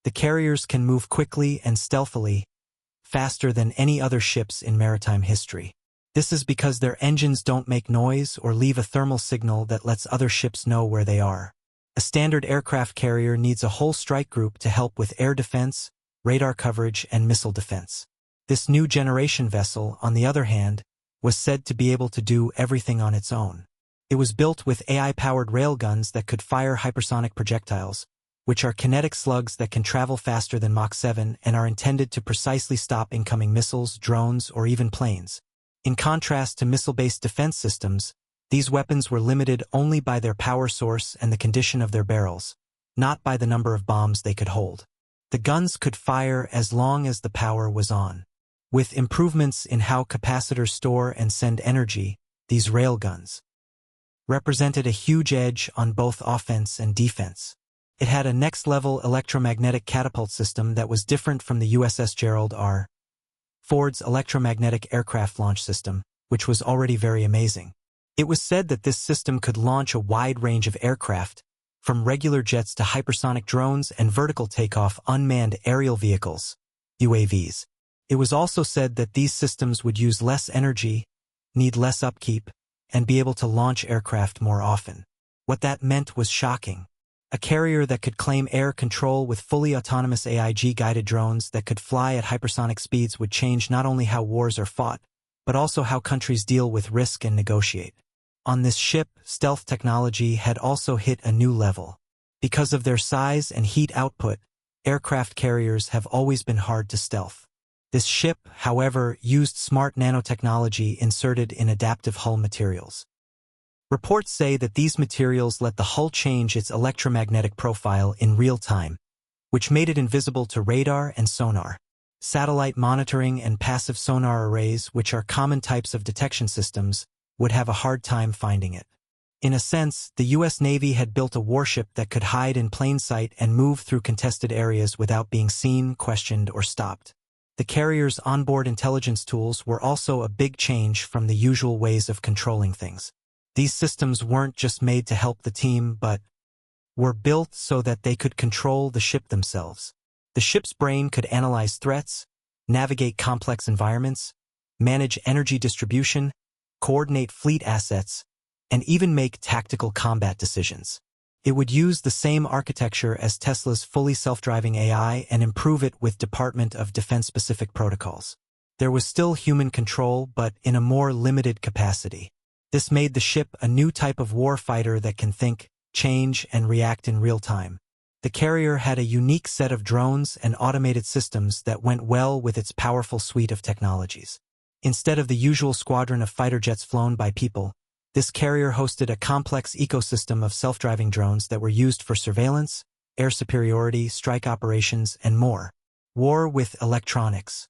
The carriers can move quickly and stealthily, faster than any other ships in maritime history. This is because their engines don't make noise or leave a thermal signal that lets other ships know where they are. A standard aircraft carrier needs a whole strike group to help with air defense, radar coverage, and missile defense. This new generation vessel, on the other hand, was said to be able to do everything on its own. It was built with AI-powered railguns that could fire hypersonic projectiles, which are kinetic slugs that can travel faster than Mach 7 and are intended to precisely stop incoming missiles, drones, or even planes. In contrast to missile-based defense systems, these weapons were limited only by their power source and the condition of their barrels, not by the number of bombs they could hold. The guns could fire as long as the power was on. With improvements in how capacitors store and send energy, these railguns represented a huge edge on both offense and defense. It had a next-level electromagnetic catapult system that was different from the USS Gerald R. Ford's electromagnetic aircraft launch system, which was already very amazing. It was said that this system could launch a wide range of aircraft, from regular jets to hypersonic drones and vertical takeoff unmanned aerial vehicles, UAVs. It was also said that these systems would use less energy, need less upkeep, and be able to launch aircraft more often. What that meant was shocking. A carrier that could claim air control with fully autonomous AIG-guided drones that could fly at hypersonic speeds would change not only how wars are fought, but also how countries deal with risk and negotiate. On this ship, stealth technology had also hit a new level. Because of their size and heat output, aircraft carriers have always been hard to stealth. This ship, however, used smart nanotechnology inserted in adaptive hull materials. Reports say that these materials let the hull change its electromagnetic profile in real time, which made it invisible to radar and sonar. Satellite monitoring and passive sonar arrays, which are common types of detection systems, would have a hard time finding it. In a sense, the U.S. Navy had built a warship that could hide in plain sight and move through contested areas without being seen, questioned, or stopped. The carrier's onboard intelligence tools were also a big change from the usual ways of controlling things. These systems weren't just made to help the team, but were built so that they could control the ship themselves. The ship's brain could analyze threats, navigate complex environments, manage energy distribution, coordinate fleet assets, and even make tactical combat decisions. It would use the same architecture as Tesla's fully self-driving AI and improve it with Department of Defense-specific protocols. There was still human control, but in a more limited capacity. This made the ship a new type of warfighter that can think, change, and react in real time. The carrier had a unique set of drones and automated systems that went well with its powerful suite of technologies. Instead of the usual squadron of fighter jets flown by people, this carrier hosted a complex ecosystem of self-driving drones that were used for surveillance, air superiority, strike operations, and more. War with electronics.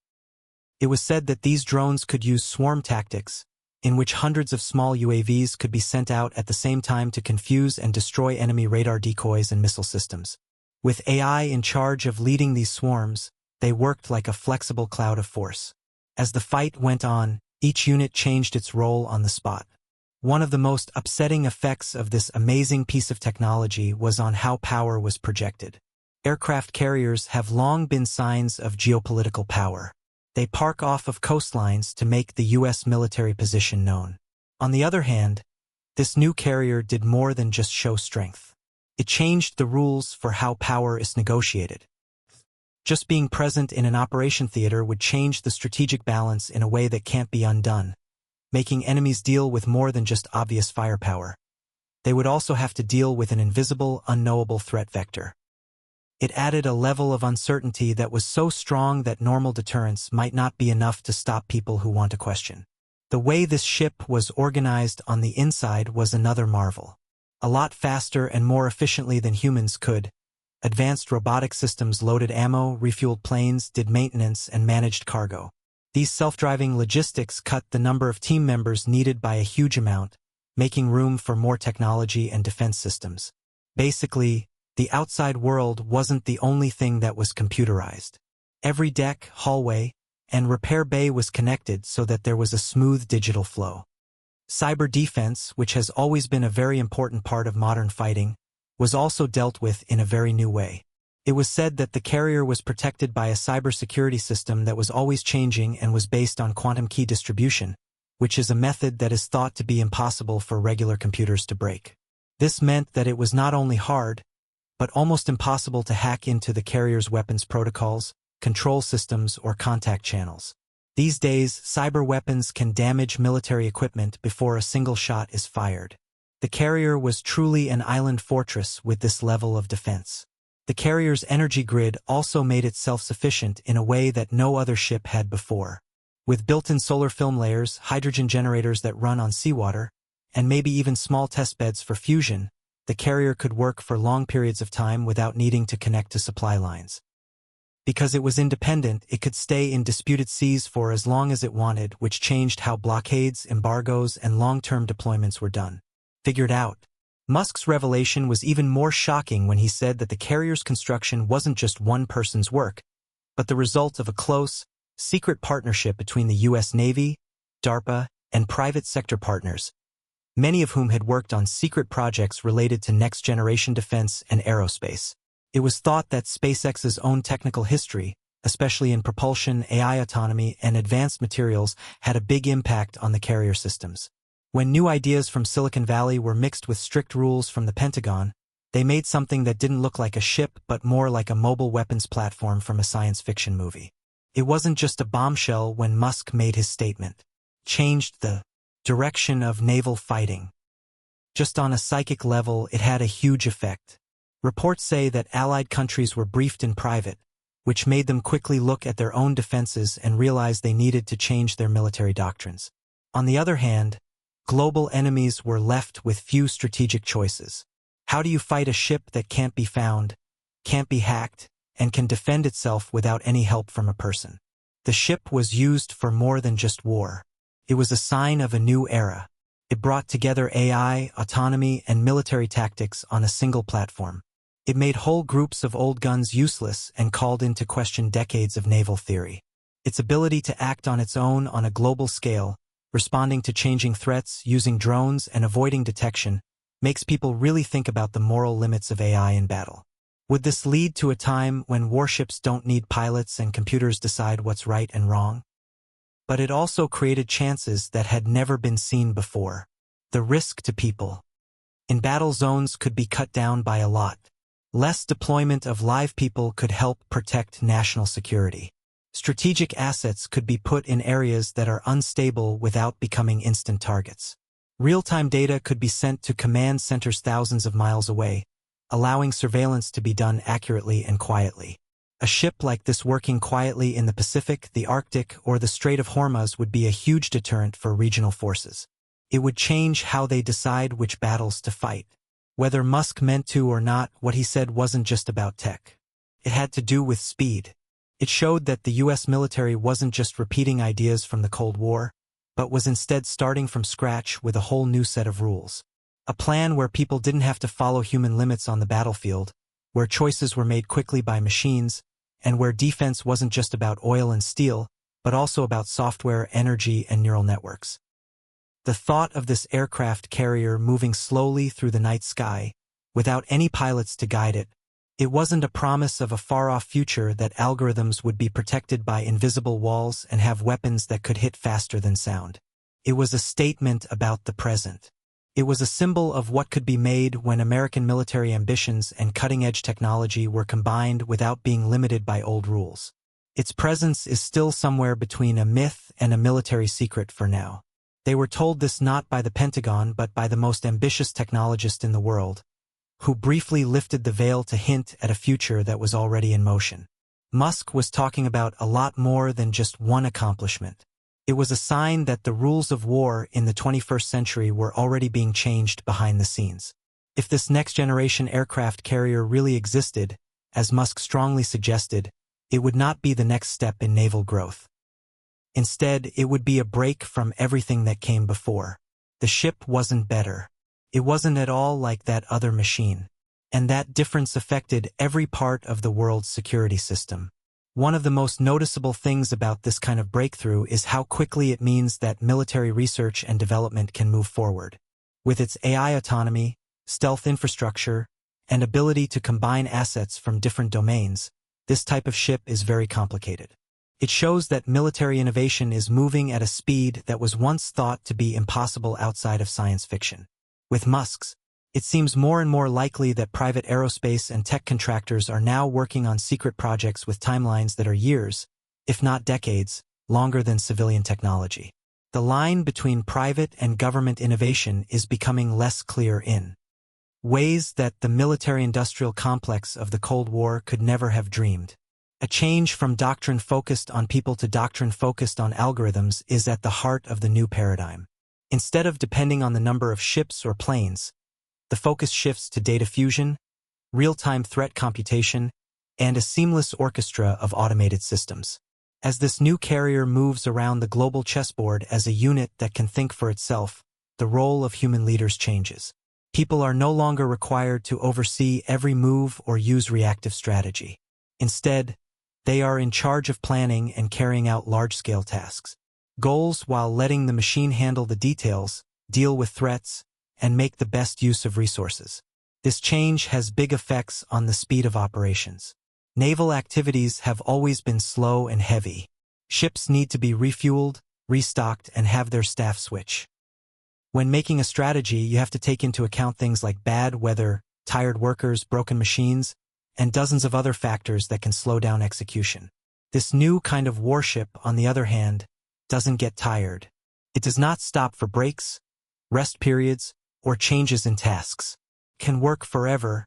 It was said that these drones could use swarm tactics, in which hundreds of small UAVs could be sent out at the same time to confuse and destroy enemy radar decoys and missile systems. With AI in charge of leading these swarms, they worked like a flexible cloud of force. As the fight went on, each unit changed its role on the spot. One of the most upsetting effects of this amazing piece of technology was on how power was projected. Aircraft carriers have long been signs of geopolitical power. They park off of coastlines to make the U.S. military position known. On the other hand, this new carrier did more than just show strength. It changed the rules for how power is negotiated. Just being present in an operation theater would change the strategic balance in a way that can't be undone, making enemies deal with more than just obvious firepower. They would also have to deal with an invisible, unknowable threat vector. It added a level of uncertainty that was so strong that normal deterrence might not be enough to stop people who want to question. The way this ship was organized on the inside was another marvel. A lot faster and more efficiently than humans could. Advanced robotic systems loaded ammo, refueled planes, did maintenance, and managed cargo. These self-driving logistics cut the number of team members needed by a huge amount, making room for more technology and defense systems. Basically, the outside world wasn't the only thing that was computerized. Every deck, hallway, and repair bay was connected so that there was a smooth digital flow. Cyber defense, which has always been a very important part of modern fighting, was also dealt with in a very new way. It was said that the carrier was protected by a cybersecurity system that was always changing and was based on quantum key distribution, which is a method that is thought to be impossible for regular computers to break. This meant that it was not only hard, but almost impossible to hack into the carrier's weapons protocols, control systems, or contact channels. These days, cyber weapons can damage military equipment before a single shot is fired. The carrier was truly an island fortress with this level of defense. The carrier's energy grid also made it self-sufficient in a way that no other ship had before. With built-in solar film layers, hydrogen generators that run on seawater, and maybe even small testbeds for fusion, the carrier could work for long periods of time without needing to connect to supply lines. Because it was independent, it could stay in disputed seas for as long as it wanted, which changed how blockades, embargoes, and long-term deployments were done. Figured out. Musk's revelation was even more shocking when he said that the carrier's construction wasn't just one person's work, but the result of a close, secret partnership between the U.S. Navy, DARPA, and private sector partners, many of whom had worked on secret projects related to next-generation defense and aerospace. It was thought that SpaceX's own technical history, especially in propulsion, AI autonomy, and advanced materials, had a big impact on the carrier systems. When new ideas from Silicon Valley were mixed with strict rules from the Pentagon, they made something that didn't look like a ship but more like a mobile weapons platform from a science fiction movie. It wasn't just a bombshell when Musk made his statement. Changed the direction of naval fighting. Just on a psychic level, it had a huge effect. Reports say that allied countries were briefed in private, which made them quickly look at their own defenses and realize they needed to change their military doctrines. On the other hand, global enemies were left with few strategic choices. How do you fight a ship that can't be found, can't be hacked, and can defend itself without any help from a person? The ship was used for more than just war. It was a sign of a new era. It brought together AI, autonomy, and military tactics on a single platform. It made whole groups of old guns useless and called into question decades of naval theory. Its ability to act on its own on a global scale, responding to changing threats, using drones, and avoiding detection, makes people really think about the moral limits of AI in battle. Would this lead to a time when warships don't need pilots and computers decide what's right and wrong? But it also created chances that had never been seen before. The risk to people in battle zones could be cut down by a lot. Less deployment of live people could help protect national security. Strategic assets could be put in areas that are unstable without becoming instant targets. Real-time data could be sent to command centers thousands of miles away, allowing surveillance to be done accurately and quietly. A ship like this working quietly in the Pacific, the Arctic, or the Strait of Hormuz would be a huge deterrent for regional forces. It would change how they decide which battles to fight. Whether Musk meant to or not, what he said wasn't just about tech. It had to do with speed. It showed that the U.S. military wasn't just repeating ideas from the Cold War, but was instead starting from scratch with a whole new set of rules. A plan where people didn't have to follow human limits on the battlefield, where choices were made quickly by machines, and where defense wasn't just about oil and steel, but also about software, energy, and neural networks. The thought of this aircraft carrier moving slowly through the night sky, without any pilots to guide it, it wasn't a promise of a far-off future that algorithms would be protected by invisible walls and have weapons that could hit faster than sound. It was a statement about the present. It was a symbol of what could be made when American military ambitions and cutting-edge technology were combined without being limited by old rules. Its presence is still somewhere between a myth and a military secret for now. They were told this not by the Pentagon but by the most ambitious technologist in the world, who briefly lifted the veil to hint at a future that was already in motion. Musk was talking about a lot more than just one accomplishment. It was a sign that the rules of war in the 21st century were already being changed behind the scenes. If this next-generation aircraft carrier really existed, as Musk strongly suggested, it would not be the next step in naval growth. Instead, it would be a break from everything that came before. The ship wasn't better. It wasn't at all like that other machine. And that difference affected every part of the world's security system. One of the most noticeable things about this kind of breakthrough is how quickly it means that military research and development can move forward. With its AI autonomy, stealth infrastructure, and ability to combine assets from different domains, this type of ship is very complicated. It shows that military innovation is moving at a speed that was once thought to be impossible outside of science fiction. With Musk's, it seems more and more likely that private aerospace and tech contractors are now working on secret projects with timelines that are years, if not decades, longer than civilian technology. The line between private and government innovation is becoming less clear in ways that the military-industrial complex of the Cold War could never have dreamed. A change from doctrine focused on people to doctrine focused on algorithms is at the heart of the new paradigm. Instead of depending on the number of ships or planes, the focus shifts to data fusion, real-time threat computation, and a seamless orchestra of automated systems. As this new carrier moves around the global chessboard as a unit that can think for itself, the role of human leaders changes. People are no longer required to oversee every move or use reactive strategy. Instead, they are in charge of planning and carrying out large-scale tasks. Goals while letting the machine handle the details, deal with threats, and make the best use of resources. This change has big effects on the speed of operations. Naval activities have always been slow and heavy. Ships need to be refueled, restocked, and have their staff switch. When making a strategy, you have to take into account things like bad weather, tired workers, broken machines, and dozens of other factors that can slow down execution. This new kind of warship, on the other hand, doesn't get tired. It does not stop for breaks, rest periods, or changes in tasks. It can work forever,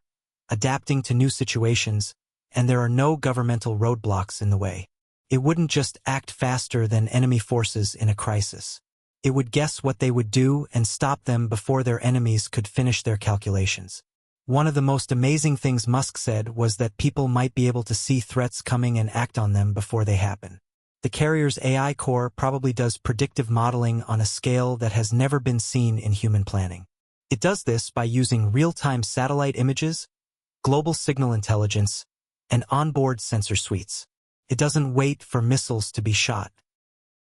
adapting to new situations, and there are no governmental roadblocks in the way. It wouldn't just act faster than enemy forces in a crisis. It would guess what they would do and stop them before their enemies could finish their calculations. One of the most amazing things Musk said was that people might be able to see threats coming and act on them before they happen. The carrier's AI core probably does predictive modeling on a scale that has never been seen in human planning. It does this by using real-time satellite images, global signal intelligence, and onboard sensor suites. It doesn't wait for missiles to be shot.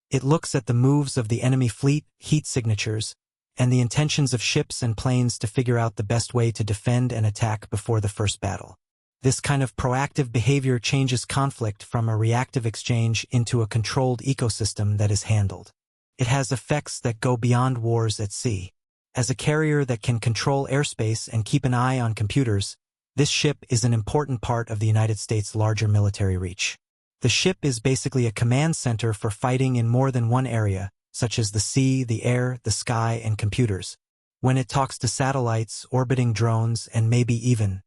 It looks at the moves of the enemy fleet, heat signatures, and the intentions of ships and planes to figure out the best way to defend and attack before the first battle. This kind of proactive behavior changes conflict from a reactive exchange into a controlled ecosystem that is handled. It has effects that go beyond wars at sea. As a carrier that can control airspace and keep an eye on computers, this ship is an important part of the United States' larger military reach. The ship is basically a command center for fighting in more than one area, such as the sea, the air, the sky, and computers. When it talks to satellites, orbiting drones, and maybe even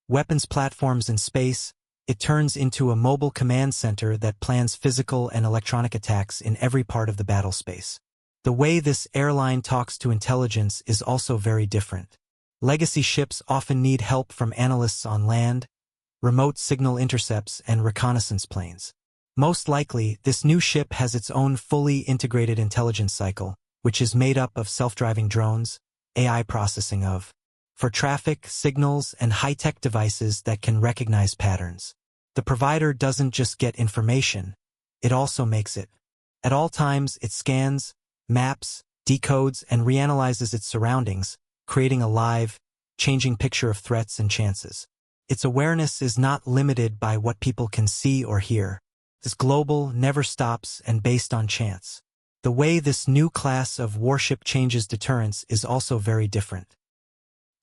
weapons platforms in space, it turns into a mobile command center that plans physical and electronic attacks in every part of the battle space. The way this airline talks to intelligence is also very different. Legacy ships often need help from analysts on land, remote signal intercepts, and reconnaissance planes. Most likely, this new ship has its own fully integrated intelligence cycle, which is made up of self-driving drones, AI processing for traffic, signals, and high-tech devices that can recognize patterns. The provider doesn't just get information, it also makes it. At all times, it scans, maps, decodes, and reanalyzes its surroundings, creating a live, changing picture of threats and chances. Its awareness is not limited by what people can see or hear. It's global, never stops, and based on chance. The way this new class of warship changes deterrence is also very different.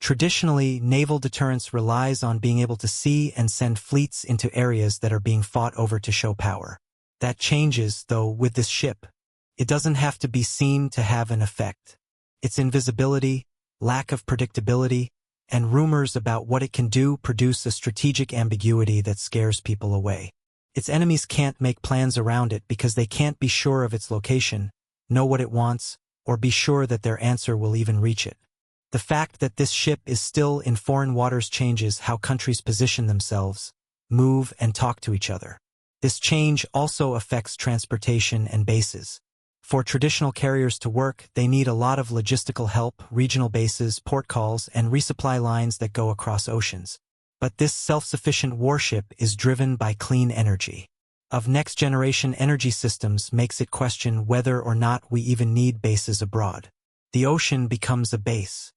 Traditionally, naval deterrence relies on being able to see and send fleets into areas that are being fought over to show power. That changes, though, with this ship. It doesn't have to be seen to have an effect. Its invisibility, lack of predictability, and rumors about what it can do produce a strategic ambiguity that scares people away. Its enemies can't make plans around it because they can't be sure of its location, know what it wants, or be sure that their answer will even reach it. The fact that this ship is still in foreign waters changes how countries position themselves, move, and talk to each other. This change also affects transportation and bases. For traditional carriers to work, they need a lot of logistical help, regional bases, port calls, and resupply lines that go across oceans. But this self-sufficient warship is driven by clean energy. Of next-generation energy systems makes it question whether or not we even need bases abroad. The ocean becomes a base.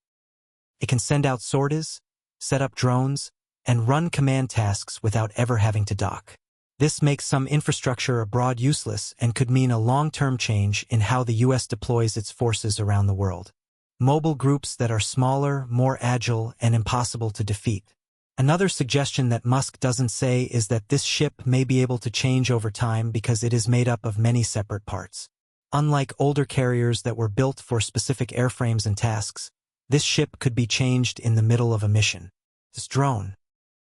It can send out sorties, set up drones, and run command tasks without ever having to dock. This makes some infrastructure abroad useless and could mean a long-term change in how the U.S. deploys its forces around the world. Mobile groups that are smaller, more agile, and impossible to defeat. Another suggestion that Musk doesn't say is that this ship may be able to change over time because it is made up of many separate parts. Unlike older carriers that were built for specific airframes and tasks, this ship could be changed in the middle of a mission. This drone,